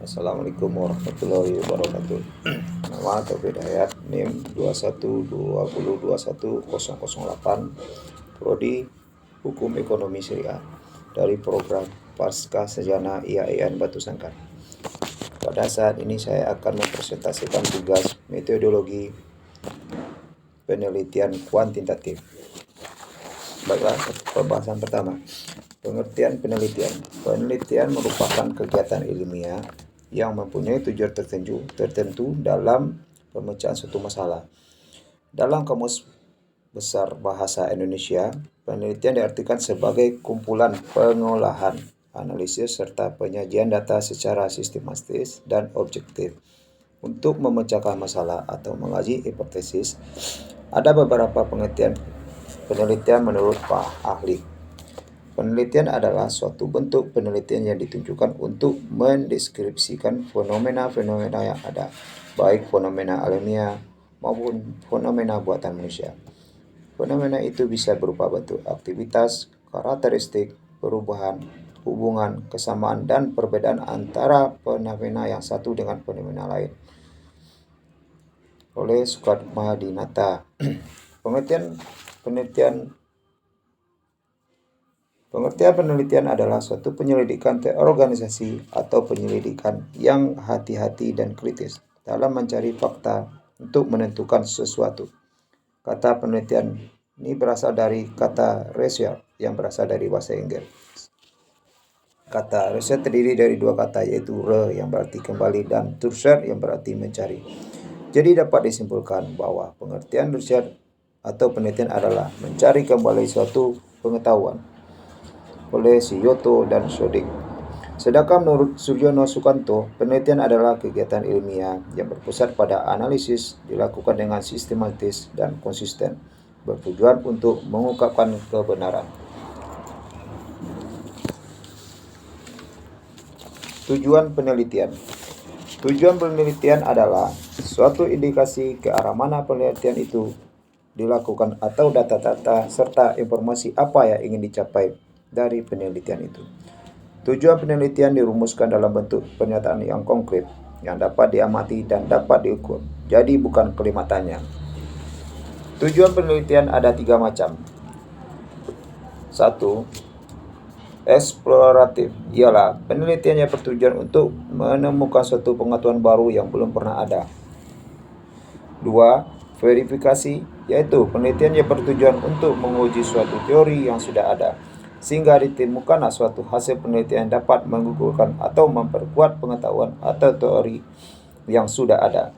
Assalamualaikum warahmatullahi wabarakatuh. Nama Taufik Hidayat, NIM 2120210008, Prodi Hukum Ekonomi Syariah dari program Pasca Sarjana IAIN Batu Sangkar. Pada saat ini saya akan mempresentasikan tugas metodologi penelitian kuantitatif. Baiklah, pembahasan pertama. Pengertian penelitian. Penelitian merupakan kegiatan ilmiah yang mempunyai tujuan tertentu dalam pemecahan suatu masalah. Dalam Kamus Besar Bahasa Indonesia, penelitian diartikan sebagai kumpulan pengolahan, analisis, serta penyajian data secara sistematis dan objektif untuk memecahkan masalah atau mengaji hipotesis. Ada beberapa pengertian penelitian menurut Pak Ahli. Penelitian adalah suatu bentuk penelitian yang ditujukan untuk mendeskripsikan fenomena-fenomena yang ada, baik fenomena alamiah maupun fenomena buatan manusia. Fenomena itu bisa berupa bentuk aktivitas, karakteristik, perubahan, hubungan, kesamaan, dan perbedaan antara fenomena yang satu dengan fenomena lain. Oleh Sukatmadinata. Pengertian penelitian adalah suatu penyelidikan terorganisasi atau penyelidikan yang hati-hati dan kritis dalam mencari fakta untuk menentukan sesuatu. Kata penelitian ini berasal dari kata research yang berasal dari bahasa Inggris. Kata research terdiri dari dua kata, yaitu yang berarti kembali dan to search yang berarti mencari. Jadi dapat disimpulkan bahwa pengertian research atau penelitian adalah mencari kembali suatu pengetahuan oleh Siyoto dan Sodik. Sedangkan menurut Suryono Sukanto, penelitian adalah kegiatan ilmiah yang berpusat pada analisis, dilakukan dengan sistematis dan konsisten, bertujuan untuk mengungkapkan kebenaran. Tujuan penelitian. Tujuan penelitian adalah suatu indikasi ke arah mana penelitian itu dilakukan atau data-data serta informasi apa yang ingin dicapai dari penelitian itu. Tujuan penelitian dirumuskan dalam bentuk pernyataan yang konkret, yang dapat diamati dan dapat diukur. Jadi bukan kalimatannya. Tujuan penelitian ada 3 macam. 1. Eksploratif, ialah penelitian yang bertujuan untuk menemukan suatu pengetahuan baru yang belum pernah ada. 2. Verifikasi, yaitu penelitian yang bertujuan untuk menguji suatu teori yang sudah ada, sehingga ditemukanlah suatu hasil penelitian yang dapat menggugurkan atau memperkuat pengetahuan atau teori yang sudah ada.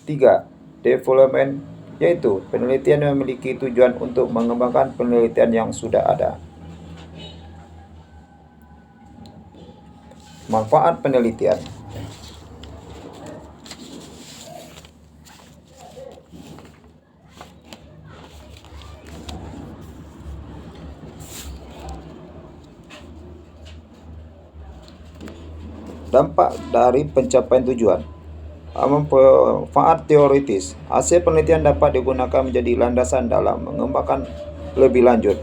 3. Development, yaitu penelitian yang memiliki tujuan untuk mengembangkan penelitian yang sudah ada. Manfaat penelitian. Dampak dari pencapaian tujuan. Manfaat teoritis. Hasil penelitian dapat digunakan menjadi landasan dalam mengembangkan lebih lanjut.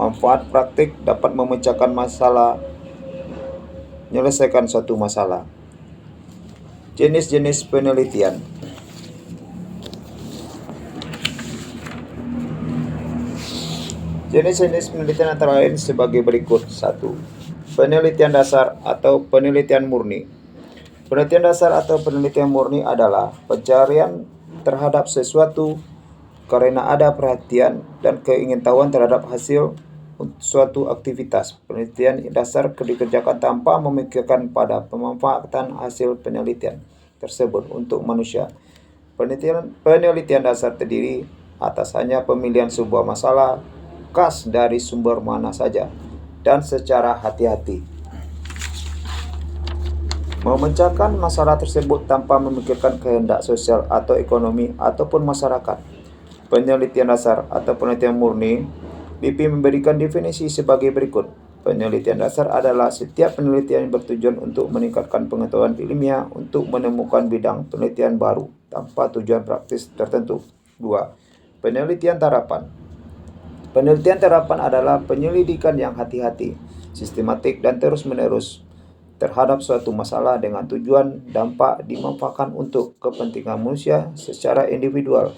Manfaat praktik, dapat memecahkan masalah, menyelesaikan suatu masalah. Jenis-jenis penelitian. Jenis-jenis penelitian antara lain sebagai berikut. 1. Penelitian dasar atau penelitian murni. Penelitian dasar atau penelitian murni adalah pencarian terhadap sesuatu karena ada perhatian dan keingintahuan terhadap hasil suatu aktivitas. Penelitian dasar dikerjakan tanpa memikirkan pada pemanfaatan hasil penelitian tersebut untuk manusia. Penelitian dasar terdiri atas hanya pemilihan sebuah masalah khas dari sumber mana saja dan secara hati-hati. Memecahkan masalah tersebut tanpa memikirkan kehendak sosial atau ekonomi ataupun masyarakat. Penelitian dasar atau penelitian murni memberikan definisi sebagai berikut. Penelitian dasar adalah setiap penelitian yang bertujuan untuk meningkatkan pengetahuan ilmiah untuk menemukan bidang penelitian baru tanpa tujuan praktis tertentu. 2. Penelitian terapan. Penelitian terapan adalah penyelidikan yang hati-hati, sistematik, dan terus-menerus terhadap suatu masalah dengan tujuan dampak dimanfaatkan untuk kepentingan manusia secara individual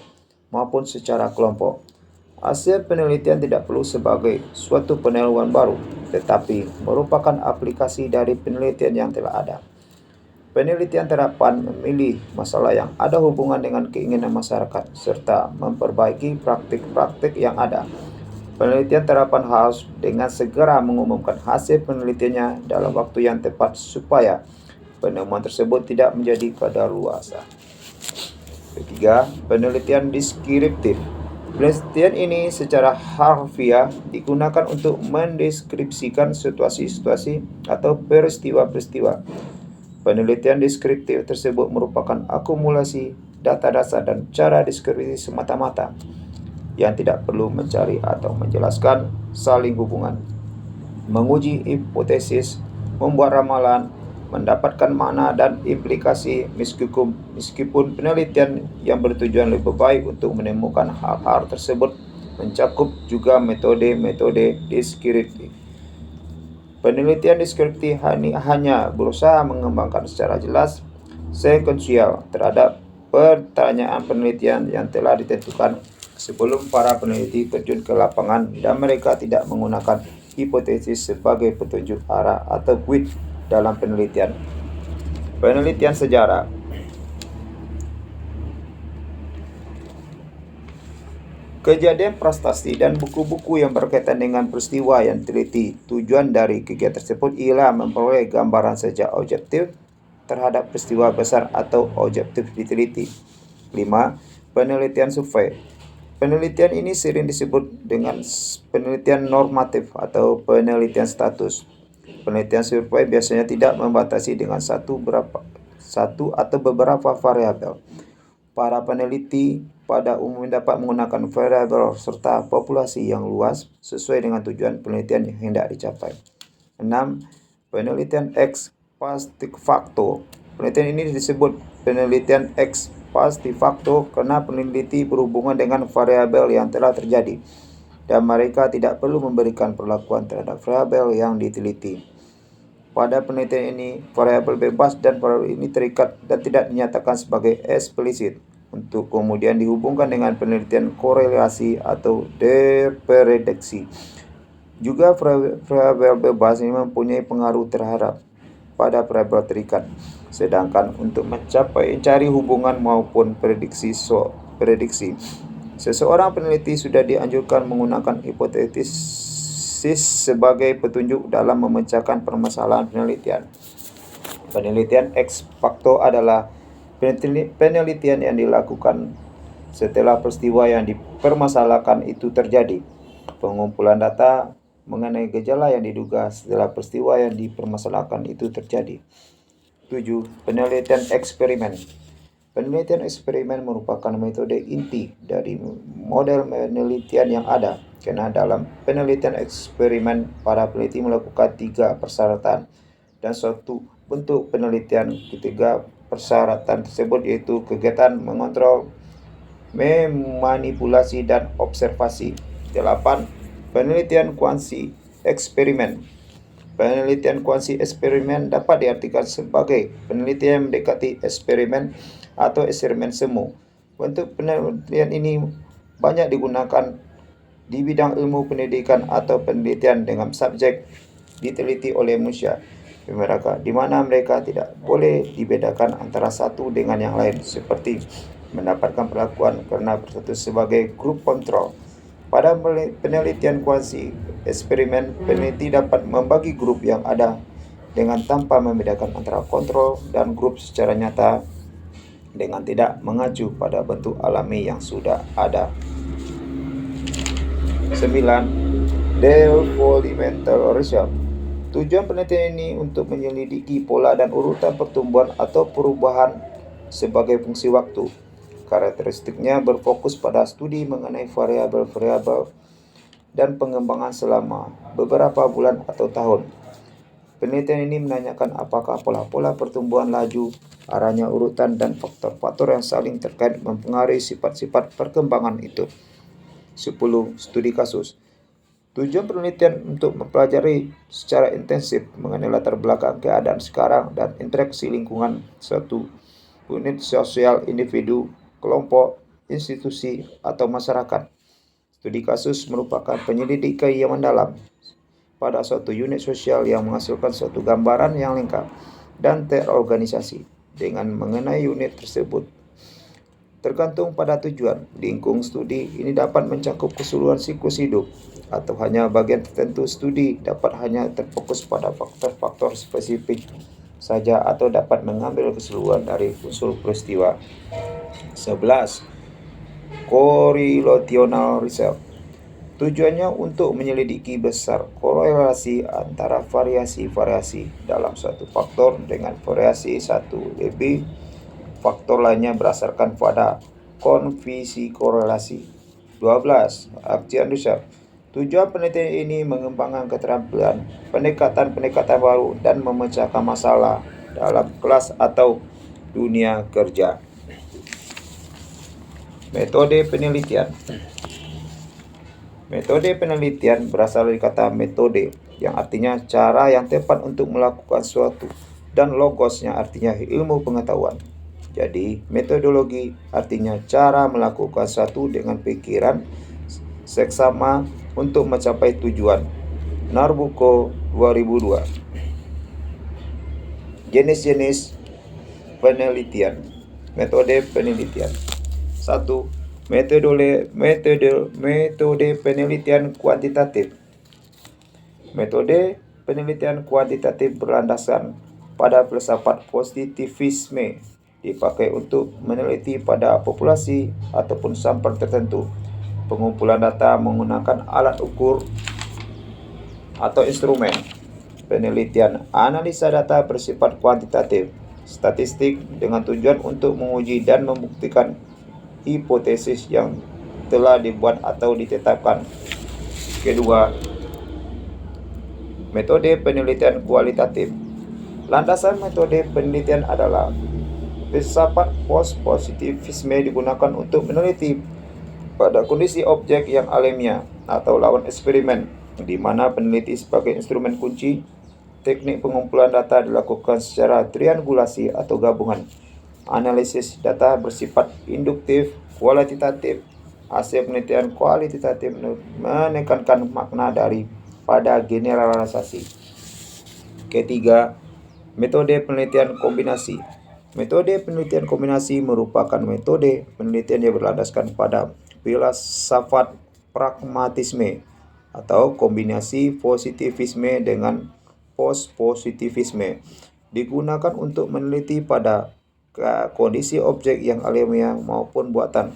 maupun secara kelompok. Hasil penelitian tidak perlu sebagai suatu penilaian baru, tetapi merupakan aplikasi dari penelitian yang telah ada. Penelitian terapan memilih masalah yang ada hubungan dengan keinginan masyarakat, serta memperbaiki praktik-praktik yang ada. Penelitian terapan harus dengan segera mengumumkan hasil penelitiannya dalam waktu yang tepat supaya penemuan tersebut tidak menjadi kadaluarsa. Ketiga, penelitian deskriptif. Penelitian ini secara harfiah digunakan untuk mendeskripsikan situasi-situasi atau peristiwa-peristiwa. Penelitian deskriptif tersebut merupakan akumulasi data dasar dan cara deskripsi semata-mata yang tidak perlu mencari atau menjelaskan saling hubungan, menguji hipotesis, membuat ramalan, mendapatkan makna dan implikasi meskipun penelitian yang bertujuan lebih baik untuk menemukan hal-hal tersebut mencakup juga metode-metode deskriptif. Penelitian deskriptif hanya berusaha mengembangkan secara jelas sekuensial terhadap pertanyaan penelitian yang telah ditentukan sebelum para peneliti terjun ke lapangan dan mereka tidak menggunakan hipotesis sebagai petunjuk arah atau guide dalam penelitian. Penelitian sejarah. Kejadian prestasi dan buku-buku yang berkaitan dengan peristiwa yang diteliti. Tujuan dari kegiatan tersebut ialah memperoleh gambaran secara objektif terhadap peristiwa besar atau objektif diteliti. 5. Penelitian survei. Penelitian ini sering disebut dengan penelitian normatif atau penelitian status. Penelitian survei biasanya tidak membatasi dengan satu atau beberapa variabel. Para peneliti pada umumnya dapat menggunakan variabel serta populasi yang luas sesuai dengan tujuan penelitian yang hendak dicapai. 6. Penelitian ex post facto. Penelitian ini disebut penelitian ex post facto karena peneliti berhubungan dengan variabel yang telah terjadi dan mereka tidak perlu memberikan perlakuan terhadap variabel yang diteliti. Pada penelitian ini, variabel bebas dan variabel ini terikat dan tidak dinyatakan sebagai eksplisit untuk kemudian dihubungkan dengan penelitian korelasi atau deprediksi. Juga variabel bebas ini mempunyai pengaruh terhadap pada variabel terikat. Sedangkan untuk mencari hubungan maupun prediksi, seseorang peneliti sudah dianjurkan menggunakan hipotesis sebagai petunjuk dalam memecahkan permasalahan penelitian. Penelitian ex facto adalah penelitian yang dilakukan setelah peristiwa yang dipermasalahkan itu terjadi. Pengumpulan data mengenai gejala yang diduga setelah peristiwa yang dipermasalahkan itu terjadi. 7. Penelitian eksperimen. Penelitian eksperimen merupakan metode inti dari model penelitian yang ada. Karena dalam penelitian eksperimen, para peneliti melakukan 3 persyaratan dan suatu bentuk penelitian. Ketiga persyaratan tersebut yaitu kegiatan mengontrol, memanipulasi, dan observasi. 8. Penelitian kuansi eksperimen. Penelitian kuansi eksperimen dapat diartikan sebagai penelitian yang mendekati eksperimen atau eksperimen semu. Bentuk penelitian ini banyak digunakan di bidang ilmu pendidikan atau penelitian dengan subjek diteliti oleh manusia, di mana mereka tidak boleh dibedakan antara satu dengan yang lain, seperti mendapatkan perlakuan karena bersatu sebagai grup kontrol. Pada penelitian kuansi eksperimen, peneliti dapat membagi grup yang ada dengan tanpa membedakan antara kontrol dan grup secara nyata dengan tidak mengacu pada bentuk alami yang sudah ada. 9. Developmental research. Tujuan penelitian ini untuk menyelidiki pola dan urutan pertumbuhan atau perubahan sebagai fungsi waktu. Karakteristiknya berfokus pada studi mengenai variabel-variabel dan pengembangan selama beberapa bulan atau tahun. Penelitian ini menanyakan apakah pola-pola pertumbuhan laju, arahnya urutan, dan faktor-faktor yang saling terkait mempengaruhi sifat-sifat perkembangan itu. 10. Studi kasus. Tujuan penelitian untuk mempelajari secara intensif mengenai latar belakang keadaan sekarang dan interaksi lingkungan suatu unit sosial, individu, kelompok, institusi, atau masyarakat. Studi kasus merupakan penyelidikan yang mendalam pada suatu unit sosial yang menghasilkan suatu gambaran yang lengkap dan terorganisasi dengan mengenai unit tersebut. Tergantung pada tujuan, lingkung studi ini dapat mencakup keseluruhan siklus hidup atau hanya bagian tertentu. Studi dapat hanya terfokus pada faktor-faktor spesifik saja atau dapat mengambil keseluruhan dari unsur peristiwa. 11. Correlational research. Tujuannya untuk menyelidiki besar korelasi antara variasi-variasi dalam suatu faktor dengan variasi satu lebih faktor lainnya berdasarkan pada konvensi korelasi. 12. Action research. Tujuan penelitian ini mengembangkan keterampilan, pendekatan-pendekatan baru, dan memecahkan masalah dalam kelas atau dunia kerja. Metode penelitian. Metode penelitian berasal dari kata metode, yang artinya cara yang tepat untuk melakukan sesuatu, dan logosnya artinya ilmu pengetahuan. Jadi, metodologi artinya cara melakukan sesuatu dengan pikiran seksama untuk mencapai tujuan. Narbuko 2002. Jenis-jenis penelitian. Metode penelitian. 1. Metode penelitian kuantitatif. Metode penelitian kuantitatif berlandaskan pada filsafat positivisme, dipakai untuk meneliti pada populasi ataupun sampel tertentu. Pengumpulan data menggunakan alat ukur atau instrumen. Penelitian analisa data bersifat kuantitatif, statistik, dengan tujuan untuk menguji dan membuktikan hipotesis yang telah dibuat atau ditetapkan. Kedua, metode penelitian kualitatif. Landasan metode penelitian adalah filsafat positivisme, digunakan untuk meneliti pada kondisi objek yang alamiah atau lawan eksperimen, di mana peneliti sebagai instrumen kunci. Teknik pengumpulan data dilakukan secara triangulasi atau gabungan. Analisis data bersifat induktif, kualitatif. Hasil penelitian kualitatif menekankan makna daripada generalisasi. Ketiga, metode penelitian kombinasi. Metode penelitian kombinasi merupakan metode penelitian yang berlandaskan pada filsafat pragmatisme atau kombinasi positivisme dengan post-positivisme, digunakan untuk meneliti pada kondisi objek yang alamiah maupun buatan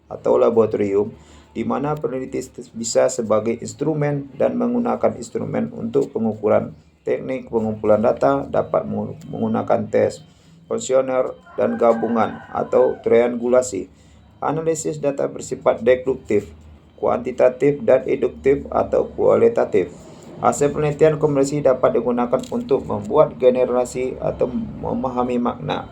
atau laboratorium, di mana peneliti bisa sebagai instrumen dan menggunakan instrumen untuk pengukuran. Teknik pengumpulan data dapat menggunakan tes, kuesioner, dan gabungan atau triangulasi. Analisis data bersifat deduktif, kuantitatif, dan induktif atau kualitatif. Hasil penelitian kombinasi dapat digunakan untuk membuat generasi atau memahami makna.